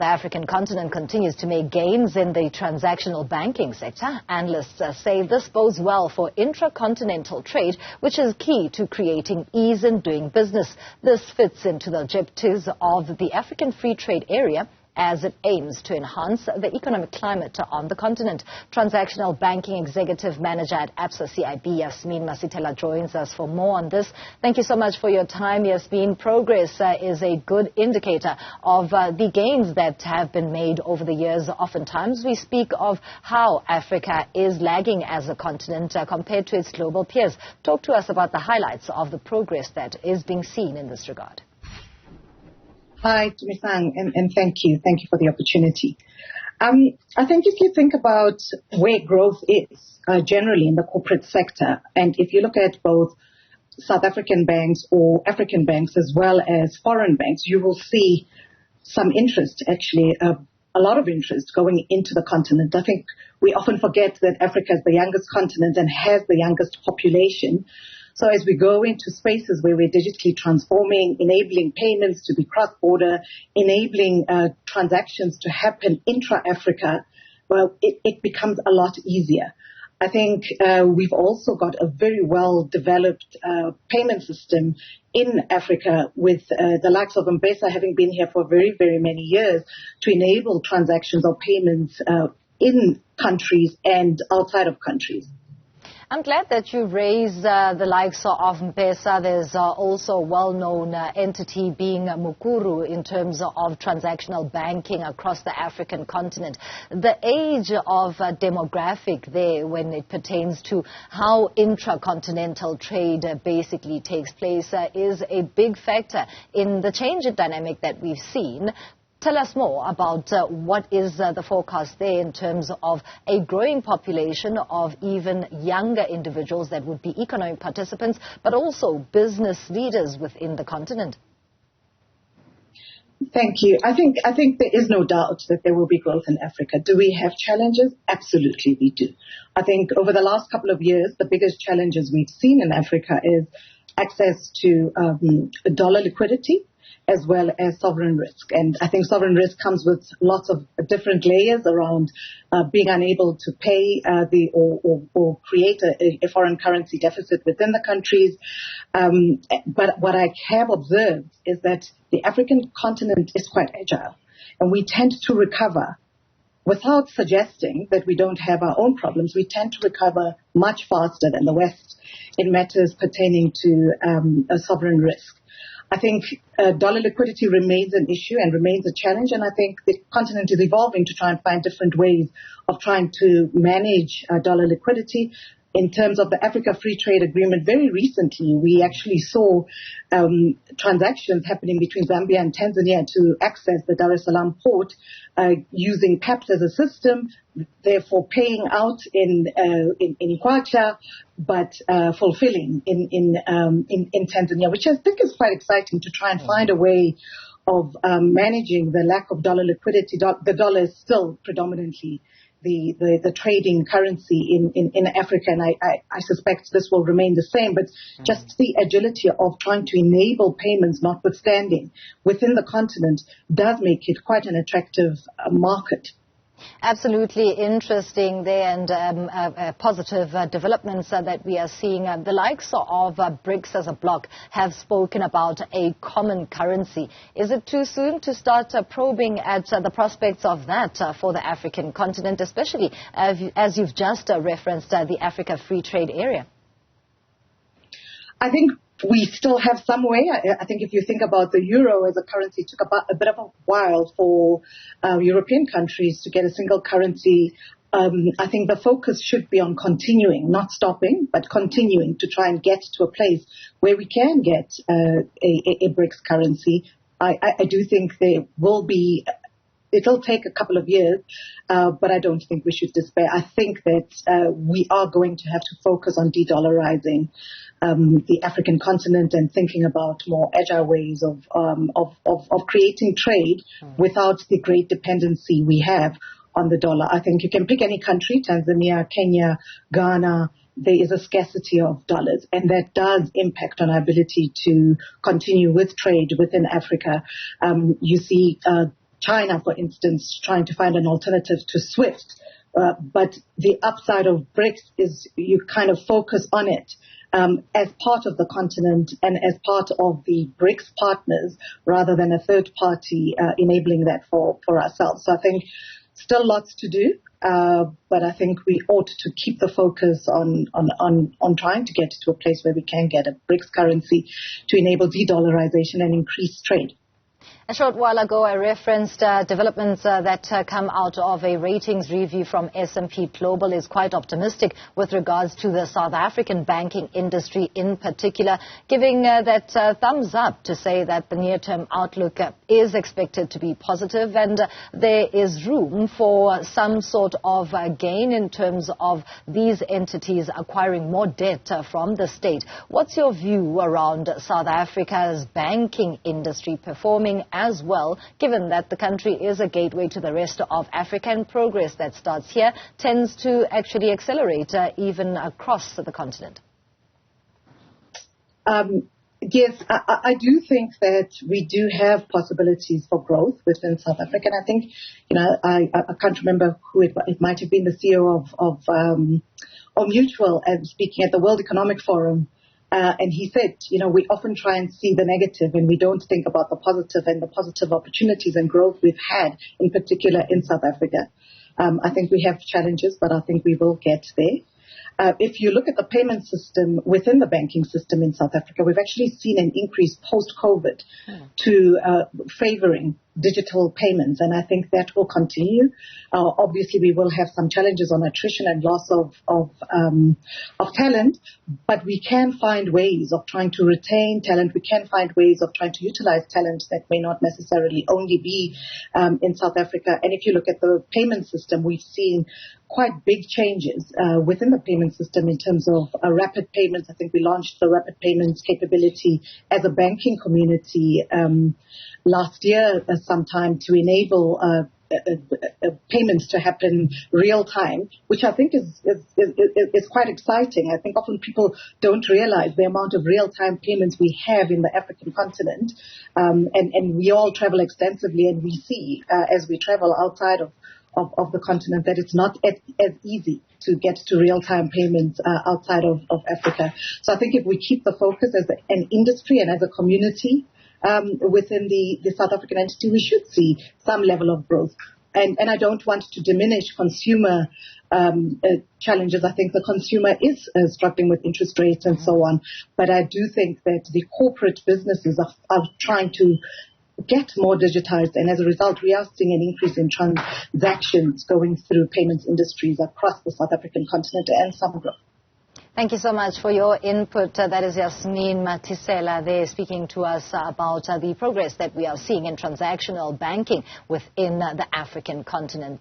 The African continent continues to make gains in the transactional banking sector. Analysts say this bodes well for intra-continental trade, which is key to creating ease in doing business. This fits into the objectives of the African Free Trade Area, as it aims to enhance the economic climate on the continent. Transactional Banking Executive Manager at ABSA CIB, Yasmin Masithela, joins us for more on this. Thank you so much for your time, Yasmin. Progress is a good indicator of the gains that have been made over the years. Oftentimes we speak of how Africa is lagging as a continent compared to its global peers. Talk to us about the highlights of the progress that is being seen in this regard. Hi, Tumisang, and thank you. Thank you for the opportunity. I think if you think about where growth is generally in the corporate sector, and if you look at both South African banks or African banks as well as foreign banks, you will see some interest, actually, a lot of interest going into the continent. I think we often forget that Africa is the youngest continent and has the youngest population. So as we go into spaces where we're digitally transforming, enabling payments to be cross-border, enabling transactions to happen intra-Africa, well, it becomes a lot easier. I think we've also got a very well-developed payment system in Africa with the likes of ABSA having been here for very, very many years to enable transactions or payments in countries and outside of countries. I'm glad that you raised the likes of ABSA. There's also a well-known entity being Mukuru in terms of transactional banking across the African continent. The age of demographic there when it pertains to how intra-continental trade basically takes place is a big factor in the change in dynamic that we've seen. Tell us more about what is the forecast there in terms of a growing population of even younger individuals that would be economic participants, but also business leaders within the continent. Thank you. I think there is no doubt that there will be growth in Africa. Do we have challenges? Absolutely, we do. I think over the last couple of years, the biggest challenges we've seen in Africa is access to dollar liquidity, as well as sovereign risk. And I think sovereign risk comes with lots of different layers around being unable to pay or create a foreign currency deficit within the countries. But what I have observed is that the African continent is quite agile, and we tend to recover. Without suggesting that we don't have our own problems, we tend to recover much faster than the West in matters pertaining to a sovereign risk. I think dollar liquidity remains an issue and remains a challenge, and I think the continent is evolving to try and find different ways of trying to manage dollar liquidity. In terms of the Africa Free Trade Agreement, very recently we actually saw transactions happening between Zambia and Tanzania to access the Dar es Salaam port using PAPS as a system, therefore paying out in Kwacha, but fulfilling in Tanzania, which I think is quite exciting to try and find a way of managing the lack of dollar liquidity. The dollar is still predominantly the trading currency in Africa, and I suspect this will remain the same, but just the agility of trying to enable payments notwithstanding within the continent does make it quite an attractive market. Absolutely interesting there, and positive developments that we are seeing. The likes of BRICS as a bloc have spoken about a common currency. Is it too soon to start probing at the prospects of that for the African continent, especially as you've just referenced the Africa Free Trade Area? I think we still have some way. I think if you think about the euro as a currency, it took a bit of a while for European countries to get a single currency. I think the focus should be on continuing, not stopping, but continuing to try and get to a place where we can get a BRICS currency. I do think there will be. It'll take a couple of years, but I don't think we should despair. I think that we are going to have to focus on de-dollarizing the African continent and thinking about more agile ways of creating trade without the great dependency we have on the dollar. I think you can pick any country, Tanzania, Kenya, Ghana. There is a scarcity of dollars, and that does impact on our ability to continue with trade within Africa. You see China, for instance, trying to find an alternative to SWIFT. But the upside of BRICS is you kind of focus on it as part of the continent and as part of the BRICS partners rather than a third party enabling that for ourselves. So I think still lots to do, but I think we ought to keep the focus on trying to get to a place where we can get a BRICS currency to enable de-dollarization and increase trade. A short while ago, I referenced developments that come out of a ratings review from S&P Global is quite optimistic with regards to the South African banking industry in particular, giving that thumbs up to say that the near-term outlook is expected to be positive and there is room for some sort of gain in terms of these entities acquiring more debt from the state. What's your view around South Africa's banking industry performing as well, given that the country is a gateway to the rest of Africa and progress that starts here tends to actually accelerate even across the continent? Yes, I do think that we do have possibilities for growth within South Africa. And I think, I can't remember who it might have been the CEO of Mutual speaking at the World Economic Forum. And he said, we often try and see the negative and we don't think about the positive and the positive opportunities and growth we've had, in particular in South Africa. I think we have challenges, but I think we will get there. If you look at the payment system within the banking system in South Africa, we've actually seen an increase post-COVID to favoring digital payments, and I think that will continue. Obviously, we will have some challenges on attrition and loss of talent, but we can find ways of trying to retain talent. We can find ways of trying to utilize talent that may not necessarily only be in South Africa. And if you look at the payment system, we've seen quite big changes within the payment system in terms of rapid payments. I think we launched the rapid payments capability as a banking community last year sometime to enable payments to happen real time, which I think is quite exciting. I think often people don't realize the amount of real time payments we have in the African continent, and we all travel extensively, and we see as we travel outside of the continent that it's not as easy to get to real-time payments outside of Africa. So I think if we keep the focus as an industry and as a community within the South African entity, we should see some level of growth. And I don't want to diminish consumer challenges. I think the consumer is struggling with interest rates and so on. But I do think that the corporate businesses are trying to get more digitized, and as a result, we are seeing an increase in transactions going through payments industries across the South African continent and some growth. Thank you so much for your input. That is Yasmin Masithela there speaking to us about the progress that we are seeing in transactional banking within the African continent.